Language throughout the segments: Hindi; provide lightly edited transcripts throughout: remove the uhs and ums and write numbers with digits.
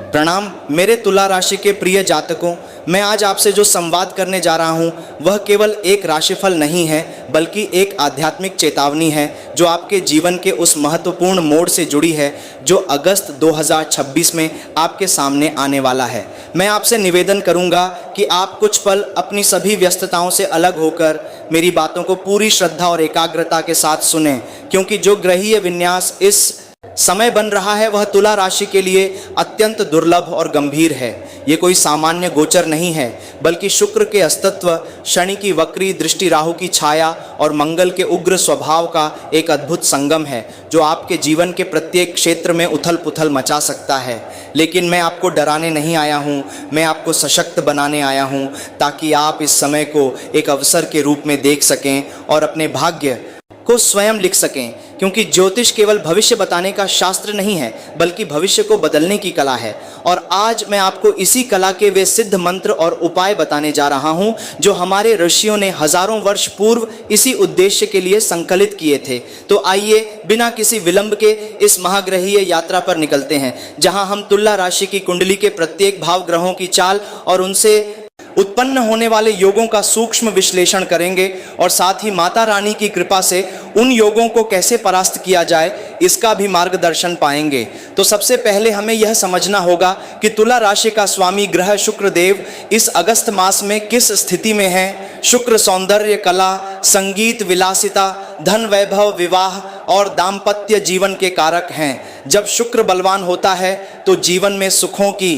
प्रणाम मेरे तुला राशि के प्रिय जातकों। मैं आज आपसे जो संवाद करने जा रहा हूँ वह केवल एक राशिफल नहीं है, बल्कि एक आध्यात्मिक चेतावनी है जो आपके जीवन के उस महत्वपूर्ण मोड़ से जुड़ी है जो अगस्त 2026 में आपके सामने आने वाला है। मैं आपसे निवेदन करूँगा कि आप कुछ पल अपनी सभी व्यस्तताओं से अलग होकर मेरी बातों को पूरी श्रद्धा और एकाग्रता के साथ सुनें, क्योंकि जो ग्रहीय विन्यास इस समय बन रहा है वह तुला राशि के लिए अत्यंत दुर्लभ और गंभीर है। ये कोई सामान्य गोचर नहीं है, बल्कि शुक्र के अस्तित्व, शनि की वक्री दृष्टि, राहु की छाया और मंगल के उग्र स्वभाव का एक अद्भुत संगम है जो आपके जीवन के प्रत्येक क्षेत्र में उथल पुथल मचा सकता है। लेकिन मैं आपको डराने नहीं आया हूँ, मैं आपको सशक्त बनाने आया हूँ, ताकि आप इस समय को एक अवसर के रूप में देख सकें और अपने भाग्य को स्वयं लिख सकें। क्योंकि ज्योतिष केवल भविष्य बताने का शास्त्र नहीं है, बल्कि भविष्य को बदलने की कला है। और आज मैं आपको इसी कला के वे सिद्ध मंत्र और उपाय बताने जा रहा हूं जो हमारे ऋषियों ने हजारों वर्ष पूर्व इसी उद्देश्य के लिए संकलित किए थे। तो आइए बिना किसी विलंब के इस महाग्रहीय यात्रा पर निकलते हैं, जहां हम तुला राशि की कुंडली के प्रत्येक भाव ग्रहों की चाल और उनसे उत्पन्न होने वाले योगों का सूक्ष्म विश्लेषण करेंगे और साथ ही माता रानी की कृपा से उन योगों को कैसे परास्त किया जाए इसका भी मार्गदर्शन पाएंगे। तो सबसे पहले हमें यह समझना होगा कि तुला राशि का स्वामी ग्रह शुक्र देव इस अगस्त मास में किस स्थिति में है। शुक्र सौंदर्य, कला, संगीत, विलासिता, धन, वैभव, विवाह और दाम्पत्य जीवन के कारक हैं। जब शुक्र बलवान होता है तो जीवन में सुखों की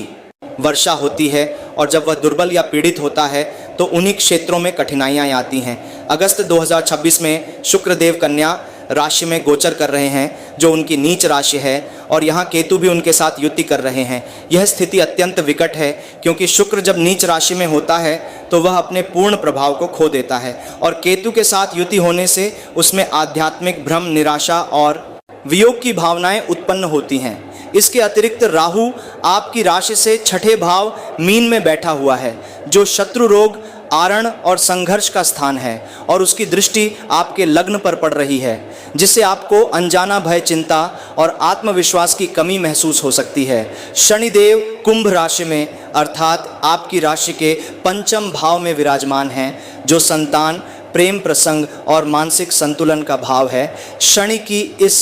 वर्षा होती है, और जब वह दुर्बल या पीड़ित होता है तो उन्हीं क्षेत्रों में कठिनाइयां आती हैं। अगस्त 2026 में शुक्र देव कन्या राशि में गोचर कर रहे हैं जो उनकी नीच राशि है, और यहाँ केतु भी उनके साथ युति कर रहे हैं। यह स्थिति अत्यंत विकट है, क्योंकि शुक्र जब नीच राशि में होता है तो वह अपने पूर्ण प्रभाव को खो देता है, और केतु के साथ युति होने से उसमें आध्यात्मिक भ्रम, निराशा और वियोग की भावनाएं उत्पन्न होती हैं। इसके अतिरिक्त राहु आपकी राशि से छठे भाव मीन में बैठा हुआ है, जो शत्रु रोग, आरण और संघर्ष का स्थान है, और उसकी दृष्टि आपके लग्न पर पड़ रही है, जिससे आपको अनजाना भय, चिंता और आत्मविश्वास की कमी महसूस हो सकती है। शनिदेव कुंभ राशि में अर्थात आपकी राशि के पंचम भाव में विराजमान हैं, जो संतान, प्रेम प्रसंग और मानसिक संतुलन का भाव है। शनि की इस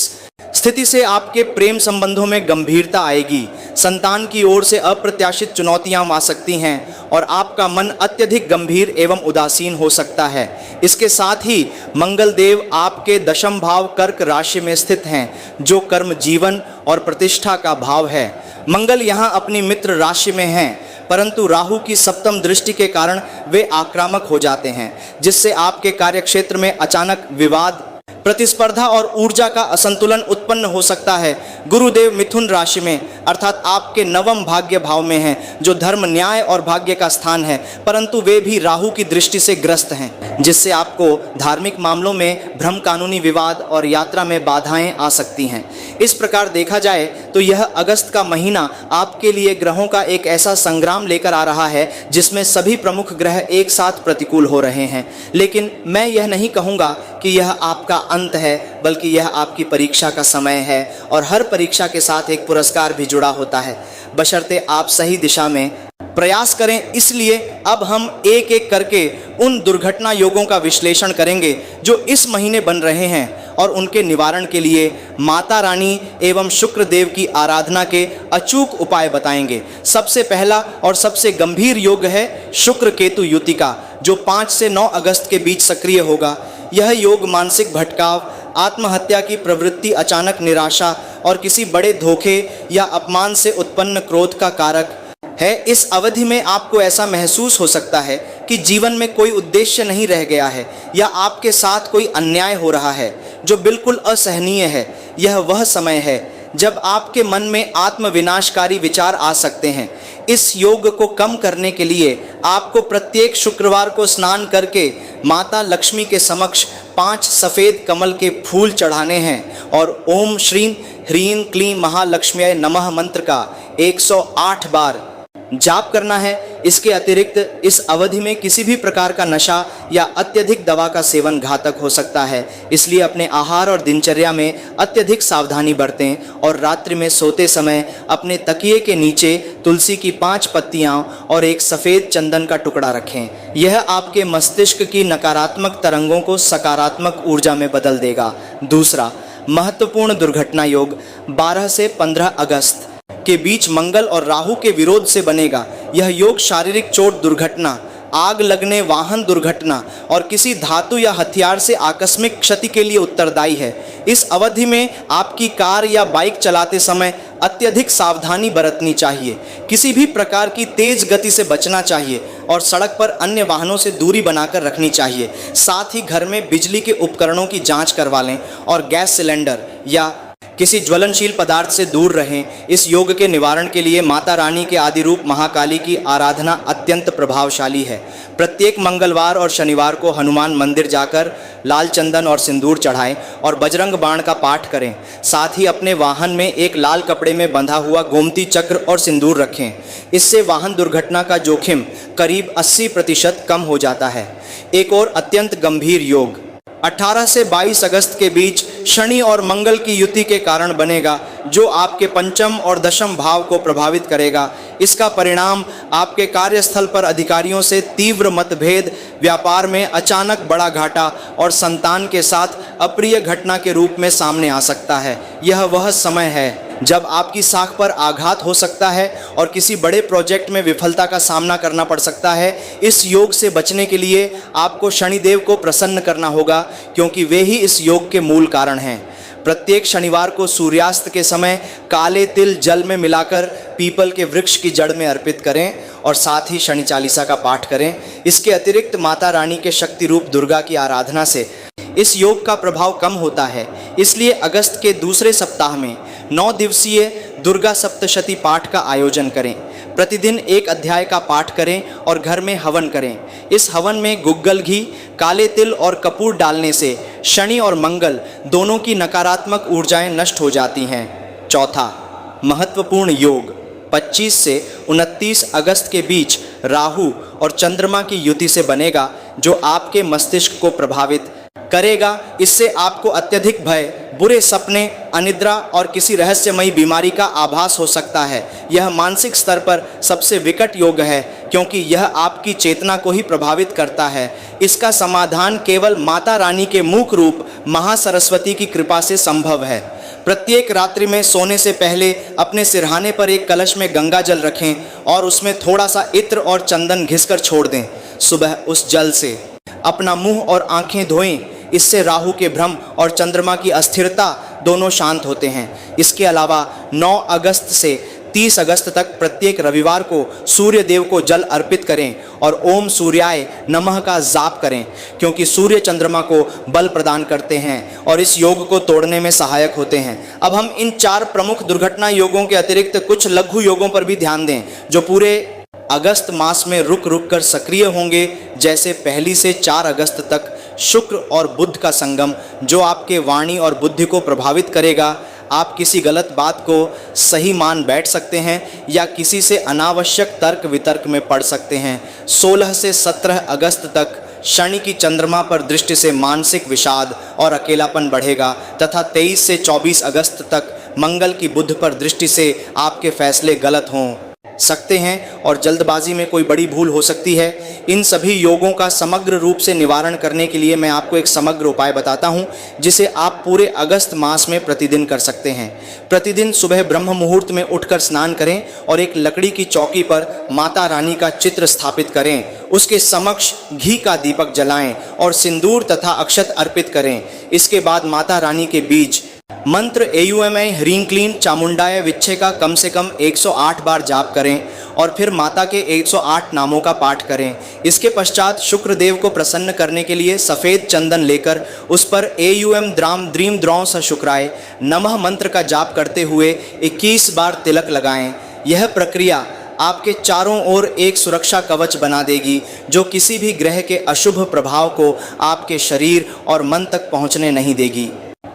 स्थिति से आपके प्रेम संबंधों में गंभीरता आएगी, संतान की ओर से अप्रत्याशित चुनौतियां आ सकती हैं और आपका मन अत्यधिक गंभीर एवं उदासीन हो सकता है। इसके साथ ही मंगल देव आपके दशम भाव कर्क राशि में स्थित हैं, जो कर्म, जीवन और प्रतिष्ठा का भाव है। मंगल यहाँ अपनी मित्र राशि में हैं, परंतु राहु की सप्तम दृष्टि के कारण वे आक्रामक हो जाते हैं, जिससे आपके कार्यक्षेत्र में अचानक विवाद, प्रतिस्पर्धा और ऊर्जा का असंतुलन उत्पन्न हो सकता है। गुरुदेव मिथुन राशि में अर्थात आपके नवम भाग्य भाव में हैं, जो धर्म, न्याय और भाग्य का स्थान है, परंतु वे भी राहु की दृष्टि से ग्रस्त हैं, जिससे आपको धार्मिक मामलों में भ्रम, कानूनी विवाद और यात्रा में बाधाएं आ सकती हैं। इस प्रकार देखा जाए तो यह अगस्त का महीना आपके लिए ग्रहों का एक ऐसा संग्राम लेकर आ रहा है जिसमें सभी प्रमुख ग्रह एक साथ प्रतिकूल हो रहे हैं। लेकिन मैं यह नहीं कहूँगा कि यह आपका अंत है, बल्कि यह आपकी परीक्षा का समय है, और हर परीक्षा के साथ एक पुरस्कार भी जुड़ा होता है, बशर्ते आप सही दिशा में प्रयास करें। इसलिए अब हम एक एक करके उन दुर्घटना योगों का विश्लेषण करेंगे जो इस महीने बन रहे हैं, और उनके निवारण के लिए माता रानी एवं शुक्र देव की आराधना के अचूक उपाय बताएंगे। सबसे पहला और सबसे गंभीर योग है शुक्र केतु युति का, जो 5 से 9 अगस्त के बीच सक्रिय होगा। यह योग मानसिक भटकाव, आत्महत्या की प्रवृत्ति, अचानक निराशा और किसी बड़े धोखे या अपमान से उत्पन्न क्रोध का कारक है। इस अवधि में आपको ऐसा महसूस हो सकता है कि जीवन में कोई उद्देश्य नहीं रह गया है, या आपके साथ कोई अन्याय हो रहा है जो बिल्कुल असहनीय है। यह वह समय है जब आपके मन में आत्मविनाशकारी विचार आ सकते हैं। इस योग को कम करने के लिए आपको प्रत्येक शुक्रवार को स्नान करके माता लक्ष्मी के समक्ष 5 सफ़ेद कमल के फूल चढ़ाने हैं, और ओम श्रीं ह्रीं क्लीं महालक्ष्म्यै नमः मंत्र का 108 बार जाप करना है। इसके अतिरिक्त इस अवधि में किसी भी प्रकार का नशा या अत्यधिक दवा का सेवन घातक हो सकता है, इसलिए अपने आहार और दिनचर्या में अत्यधिक सावधानी बरतें और रात्रि में सोते समय अपने तकिए के नीचे तुलसी की 5 पत्तियां और एक सफ़ेद चंदन का टुकड़ा रखें। यह आपके मस्तिष्क की नकारात्मक तरंगों को सकारात्मक ऊर्जा में बदल देगा। दूसरा, महत्वपूर्ण दुर्घटना योग 12 से 15 अगस्त के बीच मंगल और राहु के विरोध से बनेगा। यह योग शारीरिक चोट दुर्घटना, आग लगने, वाहन दुर्घटना और किसी धातु या हथियार से आकस्मिक क्षति के लिए उत्तरदायी है। इस अवधि में आपकी कार या बाइक चलाते समय अत्यधिक सावधानी बरतनी चाहिए, किसी भी प्रकार की तेज गति से बचना चाहिए और सड़क पर अन्य वाहनों से दूरी बनाकर रखनी चाहिए। साथ ही घर में बिजली के उपकरणों की जांच करवा लें और गैस सिलेंडर या किसी ज्वलनशील पदार्थ से दूर रहें। इस योग के निवारण के लिए माता रानी के आदि रूप महाकाली की आराधना अत्यंत प्रभावशाली है। प्रत्येक मंगलवार और शनिवार को हनुमान मंदिर जाकर लाल चंदन और सिंदूर चढ़ाएं और बजरंग बाण का पाठ करें। साथ ही अपने वाहन में एक लाल कपड़े में बंधा हुआ गोमती चक्र और सिंदूर रखें। इससे वाहन दुर्घटना का जोखिम करीब 80% कम हो जाता है। एक और अत्यंत गंभीर योग 18 से 22 अगस्त के बीच शनि और मंगल की युति के कारण बनेगा, जो आपके पंचम और दशम भाव को प्रभावित करेगा। इसका परिणाम आपके कार्यस्थल पर अधिकारियों से तीव्र मतभेद, व्यापार में अचानक बड़ा घाटा और संतान के साथ अप्रिय घटना के रूप में सामने आ सकता है। यह वह समय है जब आपकी साख पर आघात हो सकता है और किसी बड़े प्रोजेक्ट में विफलता का सामना करना पड़ सकता है। इस योग से बचने के लिए आपको शनिदेव को प्रसन्न करना होगा, क्योंकि वे ही इस योग के मूल कारण हैं। प्रत्येक शनिवार को सूर्यास्त के समय काले तिल जल में मिलाकर पीपल के वृक्ष की जड़ में अर्पित करें और साथ ही शनि चालीसा का पाठ करें। इसके अतिरिक्त माता रानी के शक्ति रूप दुर्गा की आराधना से इस योग का प्रभाव कम होता है। इसलिए अगस्त के दूसरे सप्ताह में 9 दिवसीय दुर्गा सप्तशती पाठ का आयोजन करें। प्रतिदिन एक अध्याय का पाठ करें और घर में हवन करें। इस हवन में गुग्गल घी, काले तिल और कपूर डालने से शनि और मंगल दोनों की नकारात्मक ऊर्जाएं नष्ट हो जाती हैं। चौथा, महत्वपूर्ण योग 25 से 29 अगस्त के बीच राहु और चंद्रमा की युति से बनेगा, जो आपके मस्तिष्क को प्रभावित करेगा। इससे आपको अत्यधिक भय, बुरे सपने, अनिद्रा और किसी रहस्यमयी बीमारी का आभास हो सकता है। यह मानसिक स्तर पर सबसे विकट योग है, क्योंकि यह आपकी चेतना को ही प्रभावित करता है। इसका समाधान केवल माता रानी के मूक रूप महासरस्वती की कृपा से संभव है। प्रत्येक रात्रि में सोने से पहले अपने सिरहाने पर एक कलश में गंगा जल रखें और उसमें थोड़ा सा इत्र और चंदन घिसकर छोड़ दें। सुबह उस जल से अपना मुंह और आंखें धोएं। इससे राहु के भ्रम और चंद्रमा की अस्थिरता दोनों शांत होते हैं। इसके अलावा 9 अगस्त से 30 अगस्त तक प्रत्येक रविवार को सूर्य देव को जल अर्पित करें और ओम सूर्याय नमः का जाप करें, क्योंकि सूर्य चंद्रमा को बल प्रदान करते हैं और इस योग को तोड़ने में सहायक होते हैं। अब हम इन 4 प्रमुख दुर्घटना योगों के अतिरिक्त कुछ लघु योगों पर भी ध्यान दें, जो पूरे अगस्त मास में रुक रुक कर सक्रिय होंगे। जैसे 1 से 4 अगस्त तक शुक्र और बुध का संगम, जो आपके वाणी और बुद्धि को प्रभावित करेगा। आप किसी गलत बात को सही मान बैठ सकते हैं या किसी से अनावश्यक तर्क वितर्क में पड़ सकते हैं। 16 से 17 अगस्त तक शनि की चंद्रमा पर दृष्टि से मानसिक विषाद और अकेलापन बढ़ेगा तथा 23 से 24 अगस्त तक मंगल की बुध पर दृष्टि से आपके फैसले गलत हों सकते हैं और जल्दबाजी में कोई बड़ी भूल हो सकती है। इन सभी योगों का समग्र रूप से निवारण करने के लिए मैं आपको एक समग्र उपाय बताता हूं, जिसे आप पूरे अगस्त मास में प्रतिदिन कर सकते हैं। प्रतिदिन सुबह ब्रह्म मुहूर्त में उठकर स्नान करें और एक लकड़ी की चौकी पर माता रानी का चित्र स्थापित करें। उसके समक्ष घी का दीपक जलाएं और सिंदूर तथा अक्षत अर्पित करें। इसके बाद माता रानी के बीज मंत्र एयुएमए ह्रीं क्लीं चामुंडाय विच्छे का कम से कम 108 बार जाप करें और फिर माता के 108 नामों का पाठ करें। इसके पश्चात शुक्र देव को प्रसन्न करने के लिए सफ़ेद चंदन लेकर उस पर एयुएम द्राम द्रीम द्रौं स शुक्राय नमः मंत्र का जाप करते हुए 21 बार तिलक लगाएं। यह प्रक्रिया आपके चारों ओर एक सुरक्षा कवच बना देगी, जो किसी भी ग्रह के अशुभ प्रभाव को आपके शरीर और मन तक पहुंचने नहीं देगी।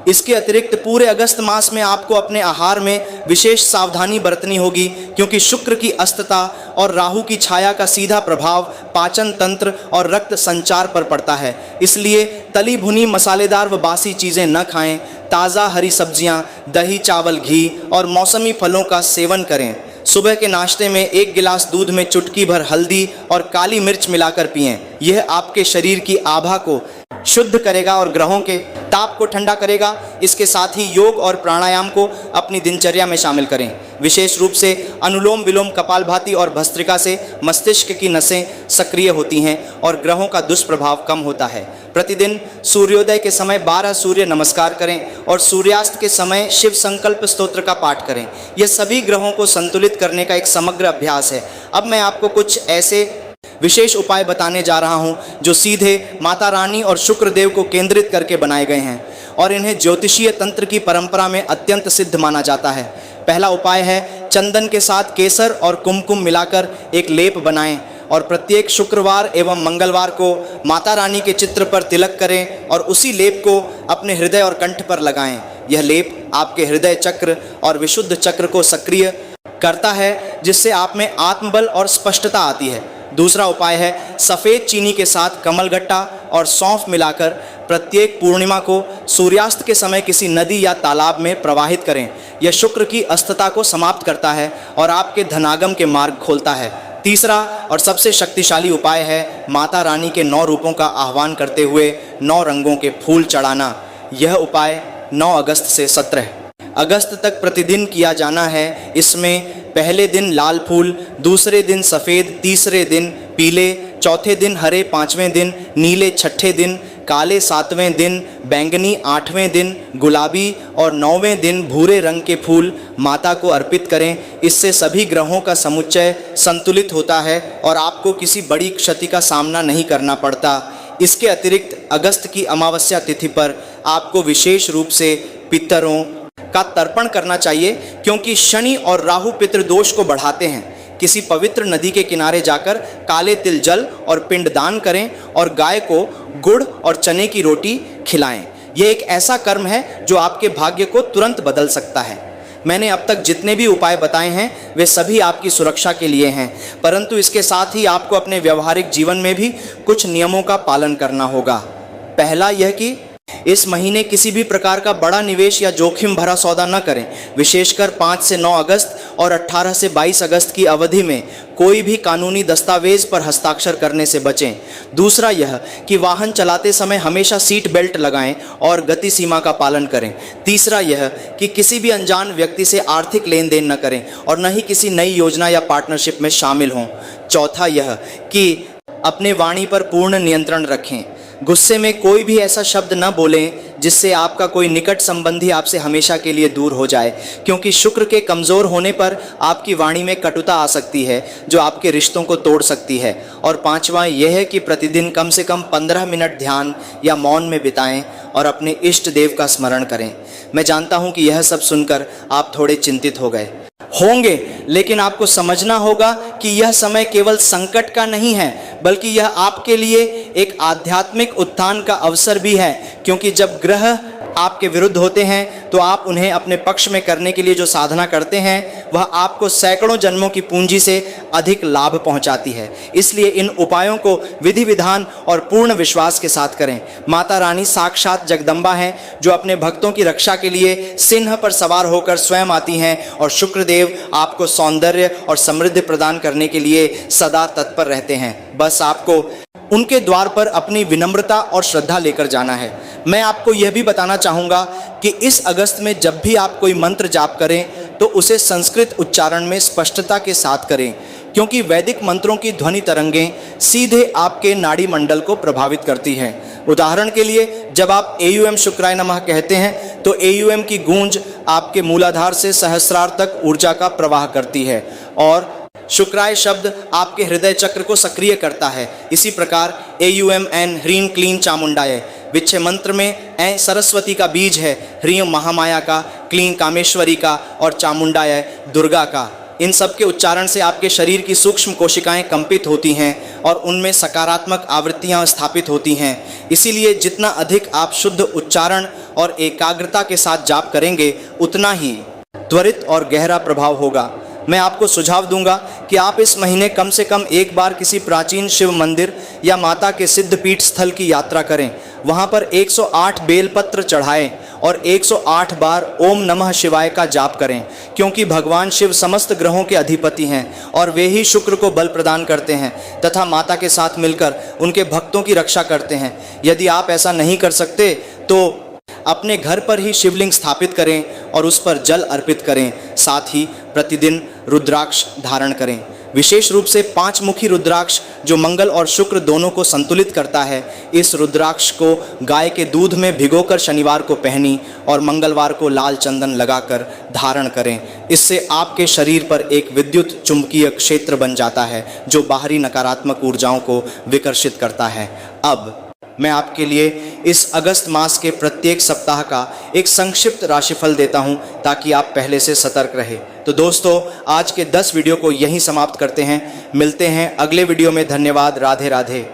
इसके अतिरिक्त पूरे अगस्त मास में आपको अपने आहार में विशेष सावधानी बरतनी होगी, क्योंकि शुक्र की अस्तता और राहु की छाया का सीधा प्रभाव पाचन तंत्र और रक्त संचार पर पड़ता है। इसलिए तली भुनी मसालेदार व बासी चीज़ें न खाएं। ताज़ा हरी सब्जियां, दही, चावल, घी और मौसमी फलों का सेवन करें। सुबह के नाश्ते में 1 गिलास दूध में चुटकी भर हल्दी और काली मिर्च मिलाकर पिएं। यह आपके शरीर की आभा को शुद्ध करेगा और ग्रहों के ताप को ठंडा करेगा। इसके साथ ही योग और प्राणायाम को अपनी दिनचर्या में शामिल करें। विशेष रूप से अनुलोम विलोम, कपालभाति और भस्त्रिका से मस्तिष्क की नसें सक्रिय होती हैं और ग्रहों का दुष्प्रभाव कम होता है। प्रतिदिन सूर्योदय के समय 12 सूर्य नमस्कार करें और सूर्यास्त के समय शिव संकल्प स्तोत्र का पाठ करें। यह सभी ग्रहों को संतुलित करने का एक समग्र अभ्यास है। अब मैं आपको कुछ ऐसे विशेष उपाय बताने जा रहा हूं जो सीधे माता रानी और शुक्र देव को केंद्रित करके बनाए गए हैं और इन्हें ज्योतिषीय तंत्र की परंपरा में अत्यंत सिद्ध माना जाता है। पहला उपाय है चंदन के साथ केसर और कुमकुम मिलाकर एक लेप बनाएं और प्रत्येक शुक्रवार एवं मंगलवार को माता रानी के चित्र पर तिलक करें और उसी लेप को अपने हृदय और कंठ पर लगाएं। यह लेप आपके हृदय चक्र और विशुद्ध चक्र को सक्रिय करता है, जिससे आप में आत्मबल और स्पष्टता आती है। दूसरा उपाय है सफ़ेद चीनी के साथ कमलगट्टा और सौंफ मिलाकर प्रत्येक पूर्णिमा को सूर्यास्त के समय किसी नदी या तालाब में प्रवाहित करें। यह शुक्र की अस्तता को समाप्त करता है और आपके धनागम के मार्ग खोलता है। तीसरा और सबसे शक्तिशाली उपाय है माता रानी के 9 रूपों का आह्वान करते हुए 9 रंगों के फूल चढ़ाना। यह उपाय 9 अगस्त से 17 अगस्त तक प्रतिदिन किया जाना है। इसमें पहले दिन लाल फूल, दूसरे दिन सफ़ेद, तीसरे दिन पीले, चौथे दिन हरे, 5वें दिन नीले, 6ठे दिन काले, 7वें दिन बैंगनी, 8वें दिन गुलाबी और 9वें दिन भूरे रंग के फूल माता को अर्पित करें। इससे सभी ग्रहों का समुच्चय संतुलित होता है और आपको किसी बड़ी क्षति का सामना नहीं करना पड़ता। इसके अतिरिक्त अगस्त की अमावस्या तिथि पर आपको विशेष रूप से पितरों का तर्पण करना चाहिए, क्योंकि शनि और राहु पितृदोष को बढ़ाते हैं। किसी पवित्र नदी के किनारे जाकर काले तिल जल और पिंडदान करें और गाय को गुड़ और चने की रोटी खिलाएं। यह एक ऐसा कर्म है जो आपके भाग्य को तुरंत बदल सकता है। मैंने अब तक जितने भी उपाय बताए हैं वे सभी आपकी सुरक्षा के लिए हैं, परंतु इसके साथ ही आपको अपने व्यवहारिक जीवन में भी कुछ नियमों का पालन करना होगा। पहला यह कि इस महीने किसी भी प्रकार का बड़ा निवेश या जोखिम भरा सौदा न करें। विशेषकर 5 से 9 अगस्त और 18 से 22 अगस्त की अवधि में कोई भी कानूनी दस्तावेज पर हस्ताक्षर करने से बचें। दूसरा यह कि वाहन चलाते समय हमेशा सीट बेल्ट लगाएं और गति सीमा का पालन करें। तीसरा यह कि किसी भी अनजान व्यक्ति से आर्थिक लेन देन न करें और न ही किसी नई योजना या पार्टनरशिप में शामिल हों। चौथा यह कि अपने वाणी पर पूर्ण नियंत्रण रखें। गुस्से में कोई भी ऐसा शब्द न बोलें जिससे आपका कोई निकट संबंधी आपसे हमेशा के लिए दूर हो जाए, क्योंकि शुक्र के कमज़ोर होने पर आपकी वाणी में कटुता आ सकती है जो आपके रिश्तों को तोड़ सकती है। और पांचवा यह है कि प्रतिदिन कम से कम 15 मिनट ध्यान या मौन में बिताएं और अपने इष्ट देव का स्मरण करें। मैं जानता हूं कि यह सब सुनकर आप थोड़े चिंतित हो गए होंगे, लेकिन आपको समझना होगा कि यह समय केवल संकट का नहीं है, बल्कि यह आपके लिए एक आध्यात्मिक उत्थान का अवसर भी है। क्योंकि जब ग्रह आपके विरुद्ध होते हैं तो आप उन्हें अपने पक्ष में करने के लिए जो साधना करते हैं वह आपको सैकड़ों जन्मों की पूंजी से अधिक लाभ पहुंचाती है। इसलिए इन उपायों को विधि विधान और पूर्ण विश्वास के साथ करें। माता रानी साक्षात जगदम्बा हैं जो अपने भक्तों की रक्षा के लिए सिंह पर सवार होकर स्वयं आती हैं, और शुक्रदेव आपको सौंदर्य और समृद्धि प्रदान करने के लिए सदा तत्पर रहते हैं। बस आपको उनके द्वार पर अपनी विनम्रता और श्रद्धा लेकर जाना है। मैं आपको यह भी बताना चाहूँगा कि इस अगस्त में जब भी आप कोई मंत्र जाप करें तो उसे संस्कृत उच्चारण में स्पष्टता के साथ करें, क्योंकि वैदिक मंत्रों की ध्वनि तरंगें सीधे आपके नाड़ी मंडल को प्रभावित करती हैं। उदाहरण के लिए जब आप एयूएम शुक्राय नमः कहते हैं तो एयूएम की गूंज आपके मूलाधार से सहस्रार तक ऊर्जा का प्रवाह करती है और शुक्राय शब्द आपके हृदय चक्र को सक्रिय करता है। इसी प्रकार AUMN ह्रीं क्लीं चामुंडाय विच्छे मंत्र में ऐ सरस्वती का बीज है, ह्रीं महामाया का, क्लीं कामेश्वरी का और चामुंडाय दुर्गा का। इन सब के उच्चारण से आपके शरीर की सूक्ष्म कोशिकाएं कंपित होती हैं और उनमें सकारात्मक आवृत्तियां स्थापित होती हैं। इसीलिए जितना अधिक आप शुद्ध उच्चारण और एकाग्रता के साथ जाप करेंगे, उतना ही त्वरित और गहरा प्रभाव होगा। मैं आपको सुझाव दूंगा कि आप इस महीने कम से कम एक बार किसी प्राचीन शिव मंदिर या माता के सिद्धपीठ स्थल की यात्रा करें। वहाँ पर 108 बेलपत्र चढ़ाएं और 108 बार ओम नमः शिवाय का जाप करें, क्योंकि भगवान शिव समस्त ग्रहों के अधिपति हैं और वे ही शुक्र को बल प्रदान करते हैं तथा माता के साथ मिलकर उनके भक्तों की रक्षा करते हैं। यदि आप ऐसा नहीं कर सकते तो अपने घर पर ही शिवलिंग स्थापित करें और उस पर जल अर्पित करें। साथ ही प्रतिदिन रुद्राक्ष धारण करें। विशेष रूप से 5 मुखी रुद्राक्ष जो मंगल और शुक्र दोनों को संतुलित करता है, इस रुद्राक्ष को गाय के दूध में भिगोकर शनिवार को पहनी और मंगलवार को लाल चंदन लगाकर धारण करें। इससे आपके शरीर पर एक विद्युत चुंबकीय क्षेत्र बन जाता है जो बाहरी नकारात्मक ऊर्जाओं को विकर्षित करता है। अब मैं आपके लिए इस अगस्त मास के प्रत्येक सप्ताह का एक संक्षिप्त राशिफल देता हूं ताकि आप पहले से सतर्क रहे। तो दोस्तों, आज के 10 वीडियो को यहीं समाप्त करते हैं। मिलते हैं अगले वीडियो में। धन्यवाद। राधे राधे।